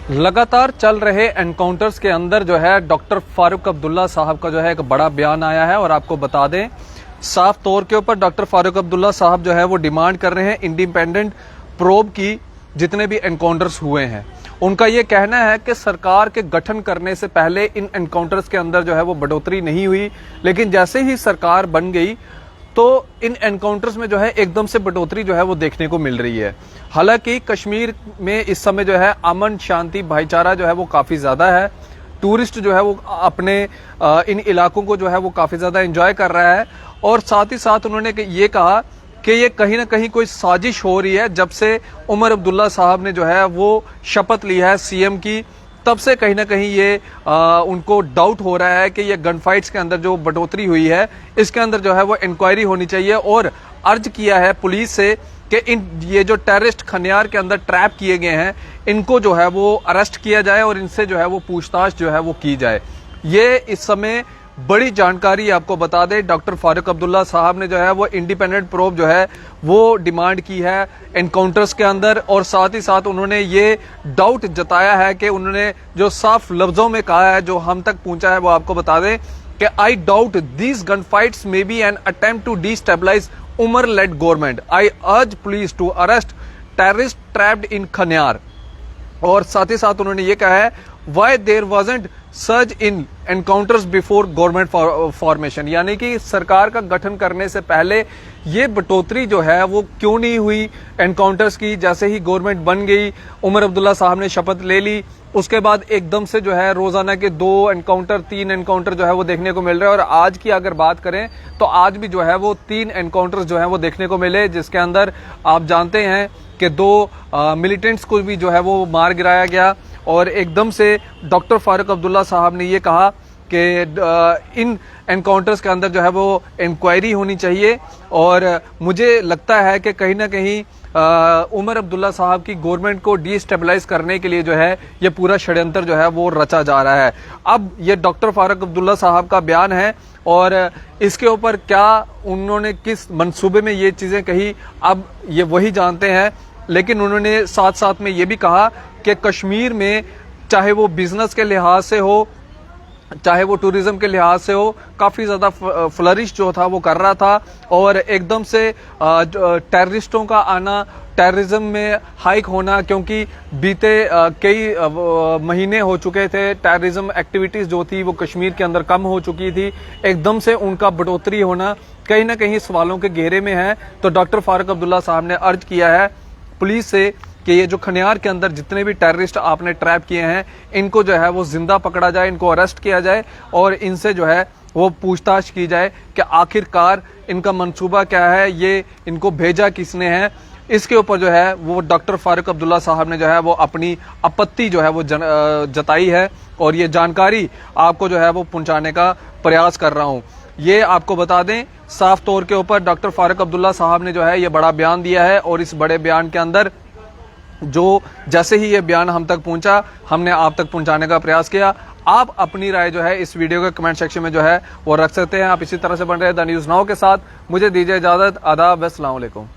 लगातार चल रहे एनकाउंटर्स के अंदर जो है डॉक्टर फारूक अब्दुल्ला साहब का जो है एक बड़ा बयान आया है और आपको बता दें साफ तौर के ऊपर डॉक्टर फारूक अब्दुल्ला साहब जो है वो डिमांड कर रहे हैं इंडिपेंडेंट प्रोब की। जितने भी एनकाउंटर्स हुए हैं उनका ये कहना है कि सरकार के गठन करने से पहले इन एनकाउंटर्स के अंदर जो है वो बढ़ोतरी नहीं हुई, लेकिन जैसे ही सरकार बन गई तो इन एनकाउंटर्स में जो है एकदम से बढ़ोतरी जो है वो देखने को मिल रही है। हालांकि कश्मीर में इस समय जो है अमन शांति भाईचारा जो है वो काफी ज्यादा है। टूरिस्ट जो है वो अपने इन इलाकों को जो है वो काफी ज्यादा एंजॉय कर रहा है और साथ ही साथ उन्होंने ये कहा कि ये कहीं ना कहीं कोई साजिश हो रही है। जब से उमर अब्दुल्ला साहब ने जो है वो शपथ ली है सीएम की, तब से कहीं ना कहीं ये उनको डाउट हो रहा है कि ये गन फाइट्स के अंदर जो बढ़ोतरी हुई है इसके अंदर जो है वो इंक्वायरी होनी चाहिए और अर्ज किया है पुलिस से कि ये जो टेररिस्ट खनियार के अंदर ट्रैप किए गए हैं इनको जो है वो अरेस्ट किया जाए और इनसे जो है वो पूछताछ जो है वो की जाए। ये इस समय बड़ी जानकारी आपको बता दें, डॉक्टर फारूक अब्दुल्ला साहब ने जो है वो इंडिपेंडेंट प्रोब जो है वो डिमांड की है एनकाउंटर्स के अंदर और साथ ही साथ उन्होंने ये डाउट जताया है कि उन्होंने जो साफ लफ्जों में कहा है जो हम तक पहुंचा है वो आपको बता दें कि I doubt these gun fights may be an attempt to destabilise Omar led government. I urge police to arrest terrorist trapped in Khanyar. और साथ ही साथ उन्होंने ये कहा है why there wasn't surge in encounters before government formation, यानी कि सरकार का गठन करने से पहले ये बढ़ोतरी जो है वो क्यों नहीं हुई एनकाउंटर्स की। जैसे ही गवर्नमेंट बन गई, उमर अब्दुल्ला साहब ने शपथ ले ली, उसके बाद एकदम से जो है रोजाना के 2 एनकाउंटर 3 एनकाउंटर जो है वो देखने को मिल रहे हैं। और आज की अगर बात करें तो आज भी जो है वो 3 एनकाउंटर्स जो है वो देखने को मिले, जिसके अंदर आप जानते हैं कि 2 मिलिटेंट्स को भी जो है वो मार गिराया गया। और एकदम से डॉक्टर फारूक अब्दुल्ला साहब ने ये कहा कि इन एनकाउंटर्स के अंदर जो है वो इंक्वायरी होनी चाहिए। और मुझे लगता है कि कहीं ना कहीं उमर अब्दुल्ला साहब की गवर्नमेंट को डिस्टेबलाइज करने के लिए जो है ये पूरा षड्यंत्र जो है वो रचा जा रहा है। अब ये डॉक्टर फारूक अब्दुल्ला साहब का बयान है और इसके ऊपर क्या उन्होंने किस मंसूबे में ये चीजें कही अब ये वही जानते हैं। लेकिन उन्होंने साथ साथ में ये भी कहा कि कश्मीर में चाहे वो बिजनेस के लिहाज से हो चाहे वो टूरिज्म के लिहाज से हो काफी ज्यादा फ्लरिश जो था वो कर रहा था और एकदम से टेररिस्टों का आना, टेररिज्म में हाइक होना, क्योंकि बीते कई महीने हो चुके थे टेररिज्म एक्टिविटीज जो थी वो कश्मीर के अंदर कम हो चुकी थी, एकदम से उनका बढ़ोतरी होना कहीं ना कहीं सवालों के घेरे में है। तो डॉक्टर फारूक अब्दुल्ला साहब ने अर्ज किया है पुलिस से कि ये जो खनियार के अंदर जितने भी टेररिस्ट आपने ट्रैप किए हैं इनको जो है वो जिंदा पकड़ा जाए, इनको अरेस्ट किया जाए और इनसे जो है वो पूछताछ की जाए कि आखिरकार इनका मंसूबा क्या है, ये इनको भेजा किसने है। इसके ऊपर जो है वो डॉक्टर फारूक अब्दुल्ला साहब ने जो है वो अपनी आपत्ति जो है वो जताई है और ये जानकारी आपको जो है वो पहुंचाने का प्रयास कर रहा हूं। ये आपको बता दें साफ तौर के ऊपर डॉक्टर फारूक अब्दुल्ला साहब ने जो है ये बड़ा बयान दिया है और इस बड़े बयान के अंदर जो जैसे ही ये बयान हम तक पहुंचा हमने आप तक पहुंचाने का प्रयास किया। आप अपनी राय जो है इस वीडियो के कमेंट सेक्शन में जो है वो रख सकते हैं। आप इसी तरह से बन रहे द न्यूज़ नाउ के साथ। मुझे दीजिए इजाजत। आदाब, अस्सलाम वालेकुम।